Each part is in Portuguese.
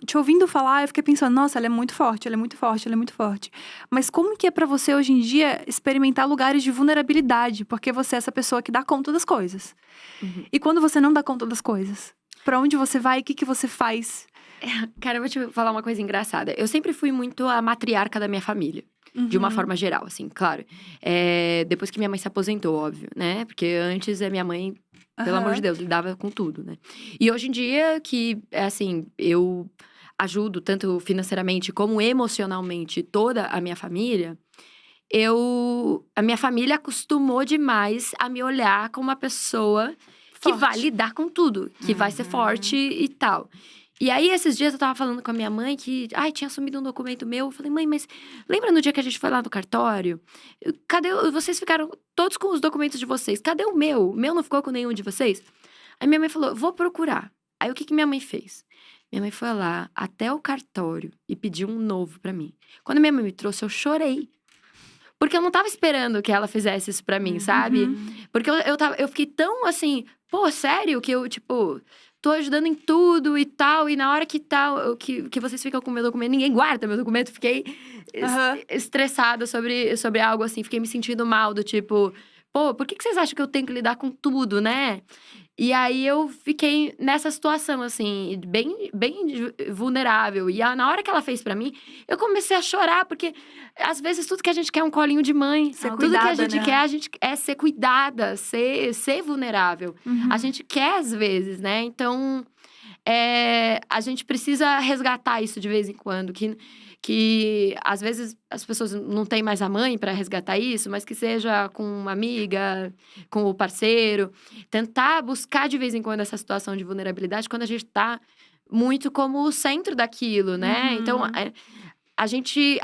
te ouvindo falar, eu fiquei pensando, nossa, ela é muito forte, ela é muito forte, ela é muito forte. Mas como que é pra você hoje em dia experimentar lugares de vulnerabilidade? Porque você é essa pessoa que dá conta das coisas. Uhum. E quando você não dá conta das coisas? Pra onde você vai? O que você faz? Cara, eu vou te falar uma coisa engraçada. Eu sempre fui muito a matriarca da minha família. De uma forma geral, assim, claro. Depois que minha mãe se aposentou, óbvio, né? Porque antes a minha mãe, pelo amor de Deus, lidava com tudo, né? E hoje em dia que, assim, eu ajudo tanto financeiramente como emocionalmente toda a minha família, a minha família acostumou demais a me olhar como uma pessoa que vai Forte. lidar com tudo, que vai ser forte e tal. E aí, esses dias eu tava falando com a minha mãe que, tinha sumido um documento meu. Eu falei, mãe, mas lembra no dia que a gente foi lá no cartório? Cadê? Vocês ficaram todos com os documentos de vocês. Cadê o meu? O meu não ficou com nenhum de vocês? Aí minha mãe falou, vou procurar. Aí o que minha mãe fez? Minha mãe foi lá até o cartório e pediu um novo pra mim. Quando minha mãe me trouxe, eu chorei. Porque eu não tava esperando que ela fizesse isso pra mim, sabe? Porque eu fiquei tão assim, pô, sério? Que eu, tipo, tô ajudando em tudo e tal. E na hora que tal, que vocês ficam com o meu documento, ninguém guarda meu documento. Fiquei estressada sobre algo assim. Fiquei me sentindo mal, do tipo, pô, por que vocês acham que eu tenho que lidar com tudo, né? E aí eu fiquei nessa situação, assim, bem vulnerável. E na hora que ela fez pra mim, eu comecei a chorar, porque às vezes tudo que a gente quer é um colinho de mãe. Ser Tudo que a cuidada, gente né? quer, a gente é ser cuidada, ser vulnerável. A gente quer, às vezes, né? Então, a gente precisa resgatar isso de vez em quando. Que às vezes as pessoas não têm mais a mãe para resgatar isso, mas que seja com uma amiga, com o parceiro. Tentar buscar de vez em quando essa situação de vulnerabilidade quando a gente tá muito como o centro daquilo, né? Então, a gente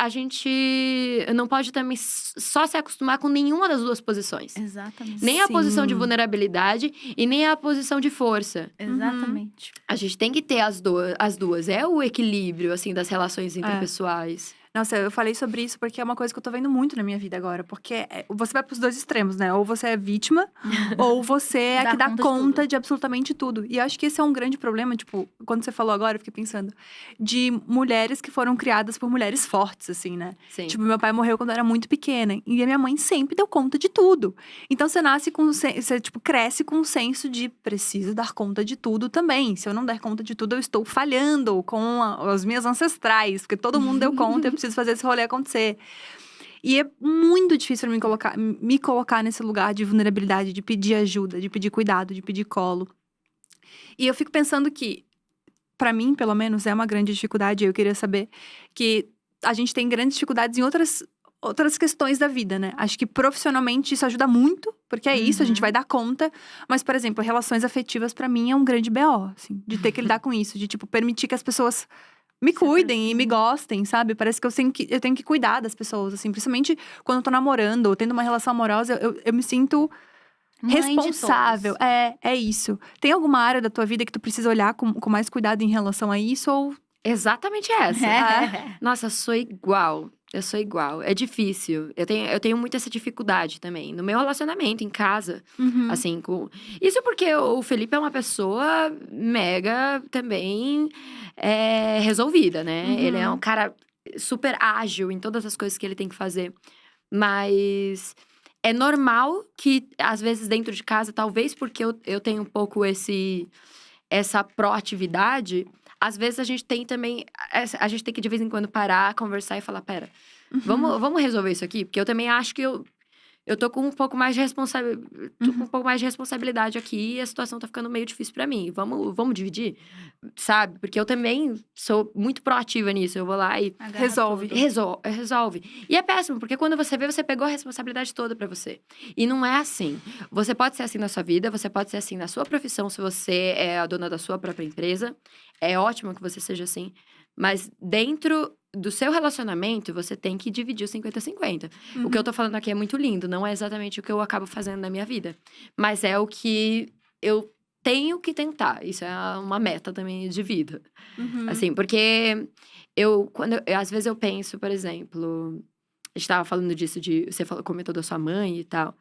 não pode também só se acostumar com nenhuma das duas posições. Exatamente. Nem a posição de Sim. vulnerabilidade e nem a posição de força. Exatamente. A gente tem que ter as duas. É o equilíbrio, assim, das relações interpessoais. Nossa, eu falei sobre isso porque é uma coisa que eu tô vendo muito na minha vida agora. Porque você vai pros dois extremos, né? Ou você é vítima, ou você é a Dá que dá conta de conta tudo. de absolutamente tudo. E eu acho que esse é um grande problema, tipo, quando você falou agora, eu fiquei pensando, de mulheres que foram criadas por mulheres fortes, assim, né? Sim. Tipo, meu pai morreu quando eu era muito pequena. E a minha mãe sempre deu conta de tudo. Então você nasce com. Você, tipo, cresce com um senso de preciso dar conta de tudo também. Se eu não der conta de tudo, eu estou falhando com as minhas ancestrais. Porque todo mundo deu conta, eu preciso fazer esse rolê acontecer. E é muito difícil pra me colocar nesse lugar de vulnerabilidade, de pedir ajuda, de pedir cuidado, de pedir colo. E eu fico pensando que, pra mim, pelo menos, é uma grande dificuldade. Eu queria saber que a gente tem grandes dificuldades em outras questões da vida, né? Acho que profissionalmente isso ajuda muito, porque é isso, a gente vai dar conta. Mas, por exemplo, relações afetivas pra mim é um grande BO, assim, de ter que lidar com isso, de, tipo, permitir que as pessoas me cuidem e me gostem, sabe? Parece que eu tenho que cuidar das pessoas, assim, principalmente quando eu tô namorando ou tendo uma relação amorosa, eu me sinto Mãe de responsável. todos. É isso. Tem alguma área da tua vida que tu precisa olhar com mais cuidado em relação a isso? Ou Exatamente essa. É. Nossa, eu sou igual. Eu sou igual. É difícil. Eu tenho muito essa dificuldade também. No meu relacionamento, em casa. Assim, Isso porque o Felipe é uma pessoa mega também resolvida, né? Ele é um cara super ágil em todas as coisas que ele tem que fazer. Mas é normal que, às vezes, dentro de casa, talvez porque eu tenho um pouco essa proatividade, às vezes a gente tem também. A gente tem que, de vez em quando, parar, conversar e falar: pera, vamos resolver isso aqui? Porque eu também acho que eu tô com um pouco mais de responsabilidade aqui e a situação tá ficando meio difícil pra mim. Vamos dividir? Sabe? Porque eu também sou muito proativa nisso. Eu vou lá e Agarra Resolve. tudo. resolve. E é péssimo, porque quando você vê, você pegou a responsabilidade toda pra você. E não é assim. Você pode ser assim na sua vida, você pode ser assim na sua profissão, se você é a dona da sua própria empresa. É ótimo que você seja assim. Mas dentro do seu relacionamento, você tem que dividir o 50-50. O que eu tô falando aqui é muito lindo, não é exatamente o que eu acabo fazendo na minha vida. Mas é o que eu tenho que tentar. Isso é uma meta também de vida. Assim, porque às vezes eu penso, por exemplo, a gente tava falando disso, você comentou da sua mãe e tal.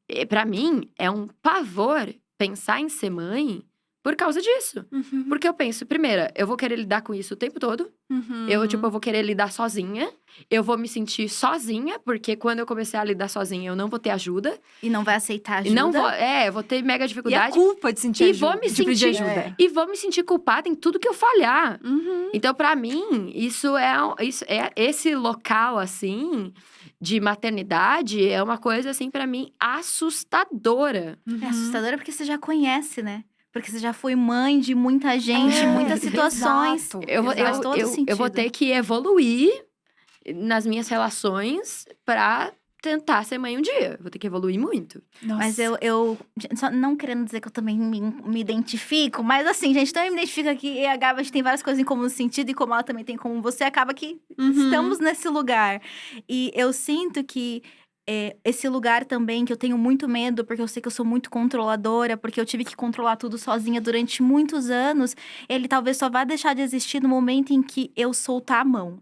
E pra mim, é um pavor pensar em ser mãe, por causa disso. Uhum. Porque eu penso, primeira, eu vou querer lidar com isso o tempo todo. Uhum. Eu vou querer lidar sozinha. Eu vou me sentir sozinha, porque quando eu comecei a lidar sozinha, eu não vou ter ajuda. E não vai aceitar E ajuda. não vou, eu vou ter mega E a dificuldade. culpa de sentir E ajuda, vou me de pedir sentir- ajuda. E vou me sentir culpada em tudo que eu falhar. Uhum. Então, pra mim, isso é esse local, assim, de maternidade, é uma coisa, assim, pra mim, assustadora. É assustadora porque você já conhece, né? Porque você já foi mãe de muita gente, É, muitas situações. exato. Faz todo Eu vou sentido. ter que evoluir nas minhas relações pra tentar ser mãe um dia. Eu vou ter que evoluir muito. Nossa. Mas eu só não querendo dizer que eu também me identifico, mas assim, gente, também me identifico aqui. E a Gabi, a gente tem várias coisas em comum no sentido, e como ela também tem em comum você, acaba que Uhum. estamos nesse lugar. E eu sinto que esse lugar também, que eu tenho muito medo, porque eu sei que eu sou muito controladora, porque eu tive que controlar tudo sozinha durante muitos anos, ele talvez só vá deixar de existir no momento em que eu soltar a mão.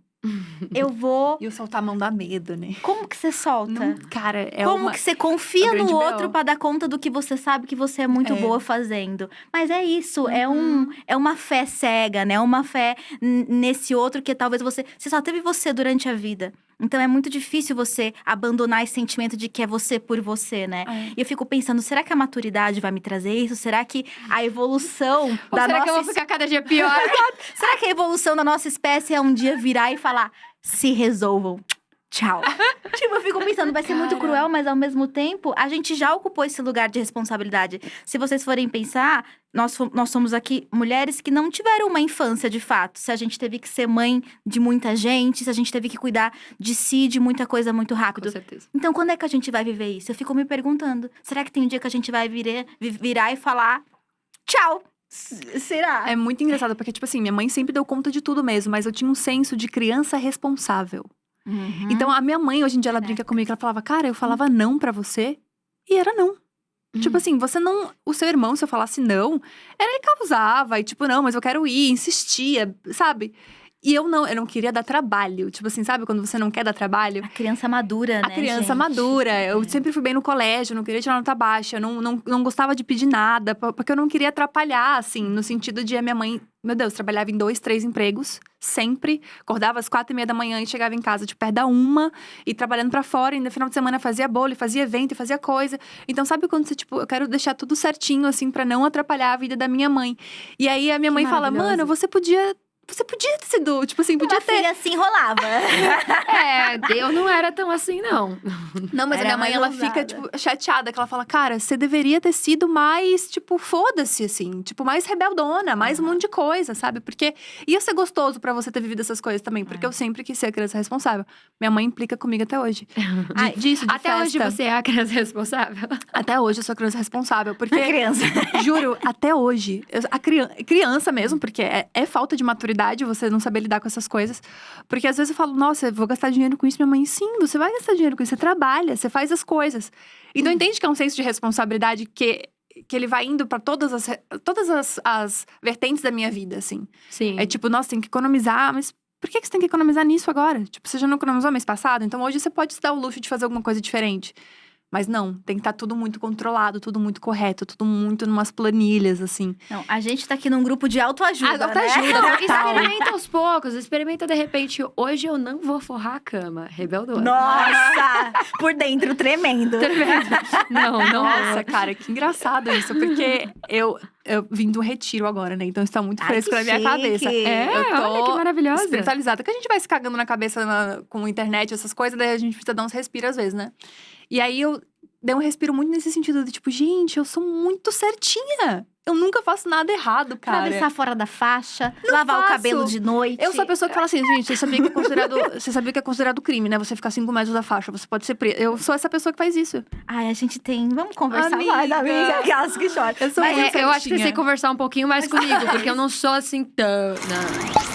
Eu vou. E o soltar a mão dá medo, né? Como que você solta? Não, cara, é Como uma... que você confia uma grande no BO. outro pra dar conta do que você sabe que você é muito É. boa fazendo? Mas é isso, é Uhum. uma fé cega, né? Uma fé nesse outro que talvez você só teve você durante a vida. Então é muito difícil você abandonar esse sentimento de que é você por você, né? É. E eu fico pensando, será que a maturidade vai me trazer isso? Será que a evolução Ou da será nossa que eu vou ficar cada dia pior? Será que a evolução da nossa espécie é um dia virar e falar, se resolvam? Tchau. Tipo, eu fico pensando, vai ser muito Cara. cruel, mas ao mesmo tempo, a gente já ocupou esse lugar de responsabilidade. Se vocês forem pensar, nós somos aqui mulheres que não tiveram uma infância de fato. Se a gente teve que ser mãe de muita gente, se a gente teve que cuidar de si, de muita coisa muito Com rápido. certeza. Então, quando é que a gente vai viver isso? Eu fico me perguntando, será que tem um dia que a gente vai virar e falar, tchau? Será? É muito engraçado, porque, tipo assim, minha mãe sempre deu conta de tudo mesmo, mas eu tinha um senso de criança responsável. Uhum. Então, a minha mãe, hoje em dia, ela brinca comigo, ela falava, cara, eu falava não pra você, e era não. Tipo assim, você não… O seu irmão, se eu falasse não, ele causava, e tipo, não, mas eu quero ir, insistia, sabe? E eu não queria dar trabalho. Tipo assim, sabe quando você não quer dar trabalho? A criança madura, né, A criança gente? madura. Eu sempre fui bem no colégio, não queria tirar nota baixa. Eu não gostava de pedir nada, porque eu não queria atrapalhar, assim. No sentido de a minha mãe, meu Deus, trabalhava em 2, 3 empregos. Sempre. Acordava às 4:30 da manhã e chegava em casa, tipo, perto da 1. E trabalhando pra fora. E no final de semana fazia bolo, fazia evento, e fazia coisa. Então, sabe quando você, tipo, eu quero deixar tudo certinho, assim, pra não atrapalhar a vida da minha mãe. E aí, a minha Que mãe fala, maravilhoso. mano, você podia ter sido, tipo assim, podia Uma ter… filha assim rolava. Eu não era tão assim, não. Não, mas a Era minha mãe, mais ela ousada. fica, tipo, chateada. Que ela fala, cara, você deveria ter sido mais, tipo, foda-se, assim. Tipo, mais rebeldona, mais um monte de coisa, sabe? Porque ia ser gostoso pra você ter vivido essas coisas também. Porque eu sempre quis ser a criança responsável. Minha mãe implica comigo até hoje. Disso, de Até festa. hoje você é a criança responsável. Até hoje eu sou a criança responsável. Porque, criança. juro, até hoje… Criança mesmo, porque é falta de maturidade você não saber lidar com essas coisas. Porque às vezes eu falo, nossa, eu vou gastar dinheiro com isso. Minha mãe, sim, você vai gastar dinheiro com isso. Você trabalha, você faz as coisas. Então entende que é um senso de responsabilidade que ele vai indo pra todas as vertentes da minha vida, assim. Sim. É tipo, nossa, tem que economizar, mas por que você tem que economizar nisso agora? Tipo, você já não economizou mês passado? Então hoje você pode se dar o luxo de fazer alguma coisa diferente. Mas não, tem que estar tudo muito controlado, tudo muito correto, tudo muito numas planilhas, assim. Não, a gente tá aqui num grupo de autoajuda, Autoajuda. né? Experimenta aos poucos. Experimenta, de repente, hoje eu não vou forrar a cama. Rebeldona. Nossa! Por dentro, tremendo. Não, não. Nossa, cara, que engraçado isso. Porque eu vim do retiro agora, né? Então isso tá muito Ai, fresco que na minha chique. cabeça. É, Eu tô olha que maravilhosa. espiritualizada. Que a gente vai se cagando na cabeça com internet, essas coisas, daí a gente precisa dar uns respiros às vezes, né? E aí eu dei um respiro muito nesse sentido de tipo, gente, eu sou muito certinha. Eu nunca faço nada errado, cara. Atravessar fora da faixa, lavar o faço. cabelo de noite. Eu sou a pessoa que fala assim, gente, você sabia que é considerado crime, né? Você ficar 5 metros da faixa, você pode ser presa. Eu sou essa pessoa que faz isso. Ai, a gente tem… Vamos conversar Amiga. mais, amiga. Aquelas que choram. Eu sou Mas muito eu acho que você tem certinha. que conversar um pouquinho mais comigo, porque eu não sou assim tão. Não.